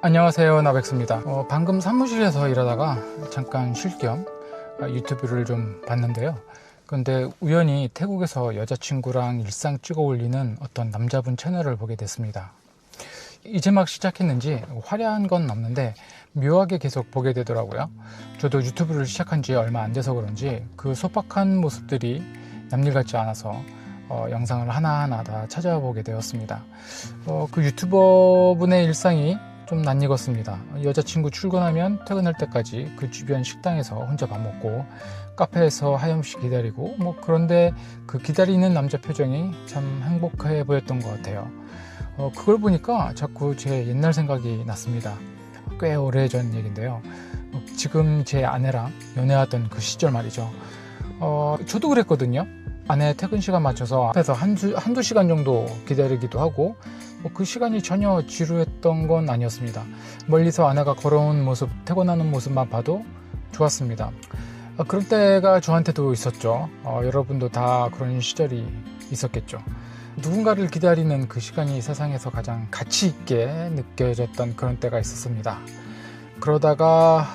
안녕하세요, 나백스입니다. 방금 사무실에서 일하다가 잠깐 쉴 겸 유튜브를 좀 봤는데요. 근데 우연히 태국에서 여자친구랑 일상 찍어 올리는 어떤 남자분 채널을 보게 됐습니다. 이제 막 시작했는지 화려한 건 없는데 묘하게 계속 보게 되더라고요. 저도 유튜브를 시작한 지 얼마 안 돼서 그런지 그 소박한 모습들이 남일 같지 않아서 영상을 하나하나 다 찾아보게 되었습니다. 그 유튜버분의 일상이 좀 낯익었습니다. 여자친구 출근하면 퇴근할 때까지 그 주변 식당에서 혼자 밥 먹고 카페에서 하염없이 기다리고 그런데 그 기다리는 남자 표정이 참 행복해 보였던 것 같아요. 그걸 보니까 자꾸 제 옛날 생각이 났습니다. 꽤 오래전 얘기인데요. 지금 제 아내랑 연애하던 그 시절 말이죠. 저도 그랬거든요. 아내 퇴근 시간 맞춰서 앞에서 한두 시간 정도 기다리기도 하고 그 시간이 전혀 지루했던 건 아니었습니다. 멀리서 아내가 걸어온 모습, 퇴근하는 모습만 봐도 좋았습니다. 그럴 때가 저한테도 있었죠. 여러분도 다 그런 시절이 있었겠죠. 누군가를 기다리는 그 시간이 세상에서 가장 가치 있게 느껴졌던 그런 때가 있었습니다. 그러다가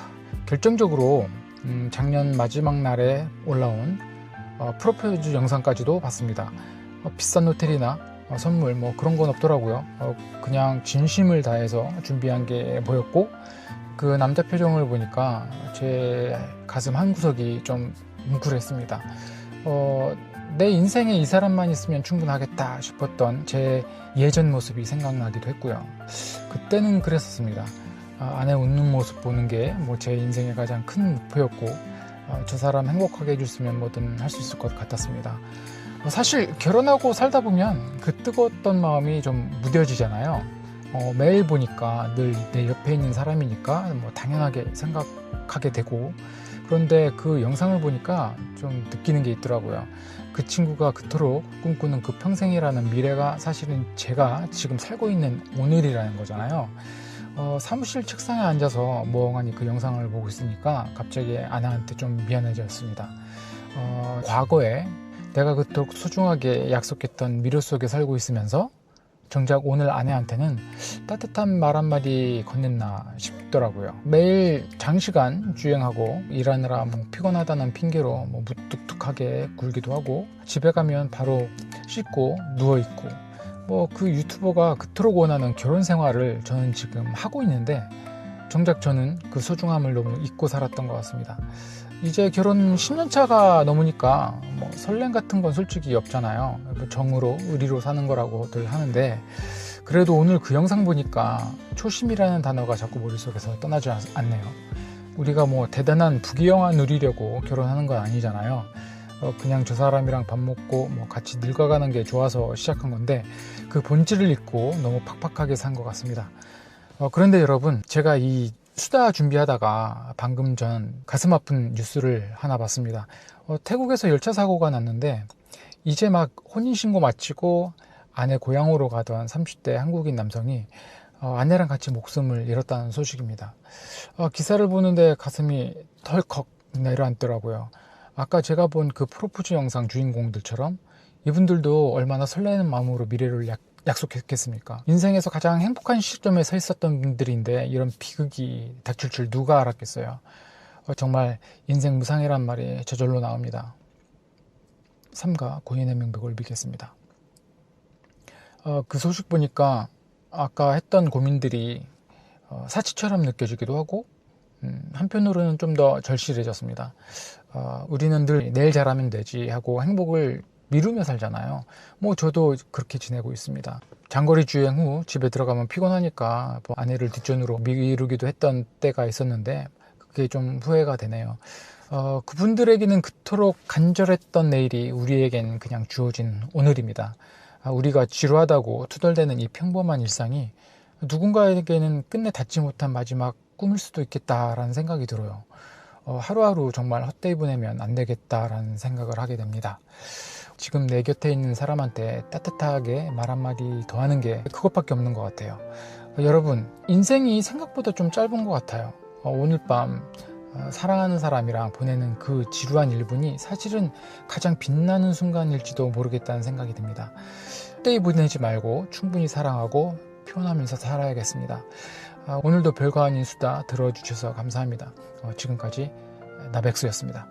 결정적으로 작년 마지막 날에 올라온 프로포즈 영상까지도 봤습니다. 비싼 호텔이나 선물 그런 건 없더라고요. 그냥 진심을 다해서 준비한 게 보였고 그 남자 표정을 보니까 제 가슴 한구석이 좀 뭉클했습니다. 내 인생에 이 사람만 있으면 충분하겠다 싶었던 제 예전 모습이 생각나기도 했고요. 그때는 그랬었습니다. 아내 웃는 모습 보는 게 제 인생의 가장 큰 목표였고 저 사람 행복하게 해줬으면 뭐든 할 수 있을 것 같았습니다. 사실 결혼하고 살다 보면 그 뜨거웠던 마음이 좀 무뎌지잖아요. 매일 보니까 늘 내 옆에 있는 사람이니까 당연하게 생각하게 되고, 그런데 그 영상을 보니까 좀 느끼는 게 있더라고요. 그 친구가 그토록 꿈꾸는 그 평생이라는 미래가 사실은 제가 지금 살고 있는 오늘이라는 거잖아요. 사무실 책상에 앉아서 멍하니 그 영상을 보고 있으니까 갑자기 아내한테 좀 미안해졌습니다. 과거에 내가 그토록 소중하게 약속했던 미래 속에 살고 있으면서 정작 오늘 아내한테는 따뜻한 말 한마디 건넸나 싶더라고요. 매일 장시간 주행하고 일하느라 피곤하다는 핑계로 무뚝뚝하게 굴기도 하고 집에 가면 바로 씻고 누워있고 그 유튜버가 그토록 원하는 결혼 생활을 저는 지금 하고 있는데 정작 저는 그 소중함을 너무 잊고 살았던 것 같습니다. 이제 결혼 10년 차가 넘으니까 설렘 같은 건 솔직히 없잖아요. 정으로 의리로 사는 거라고들 하는데 그래도 오늘 그 영상 보니까 초심이라는 단어가 자꾸 머릿속에서 떠나지 않네요. 우리가 대단한 부귀영화 누리려고 결혼하는 건 아니잖아요. 그냥 저 사람이랑 밥 먹고 같이 늙어가는 게 좋아서 시작한 건데 그 본질을 잊고 너무 팍팍하게 산 것 같습니다. 그런데 여러분, 제가 이 수다 준비하다가 방금 전 가슴 아픈 뉴스를 하나 봤습니다. 태국에서 열차 사고가 났는데 이제 막 혼인신고 마치고 아내 고향으로 가던 30대 한국인 남성이 아내랑 같이 목숨을 잃었다는 소식입니다. 기사를 보는데 가슴이 덜컥 내려앉더라고요. 아까 제가 본 그 프로포즈 영상 주인공들처럼 이분들도 얼마나 설레는 마음으로 미래를 약속했겠습니까? 인생에서 가장 행복한 시점에 서 있었던 분들인데 이런 비극이 닥칠 줄 누가 알았겠어요. 정말 인생 무상이란 말이 저절로 나옵니다. 삼가 고인의 명복을 빌겠습니다. 그 소식 보니까 아까 했던 고민들이 사치처럼 느껴지기도 하고 한편으로는 좀 더 절실해졌습니다. 우리는 늘 내일 잘하면 되지 하고 행복을 미루며 살잖아요. 저도 그렇게 지내고 있습니다. 장거리 주행 후 집에 들어가면 피곤하니까 아내를 뒷전으로 미루기도 했던 때가 있었는데 그게 좀 후회가 되네요. 그분들에게는 그토록 간절했던 내일이 우리에겐 그냥 주어진 오늘입니다. 우리가 지루하다고 투덜대는 이 평범한 일상이 누군가에게는 끝내 닿지 못한 마지막 꿈일 수도 있겠다라는 생각이 들어요. 하루하루 정말 헛되이 보내면 안 되겠다라는 생각을 하게 됩니다. 지금 내 곁에 있는 사람한테 따뜻하게 말 한마디 더 하는 게 그것밖에 없는 것 같아요. 여러분, 인생이 생각보다 좀 짧은 것 같아요. 오늘 밤 사랑하는 사람이랑 보내는 그 지루한 1분이 사실은 가장 빛나는 순간일지도 모르겠다는 생각이 듭니다. 헛되이 보내지 말고 충분히 사랑하고 표현하면서 살아야겠습니다. 오늘도 별거 아닌 수다 들어주셔서 감사합니다. 지금까지 나백수였습니다.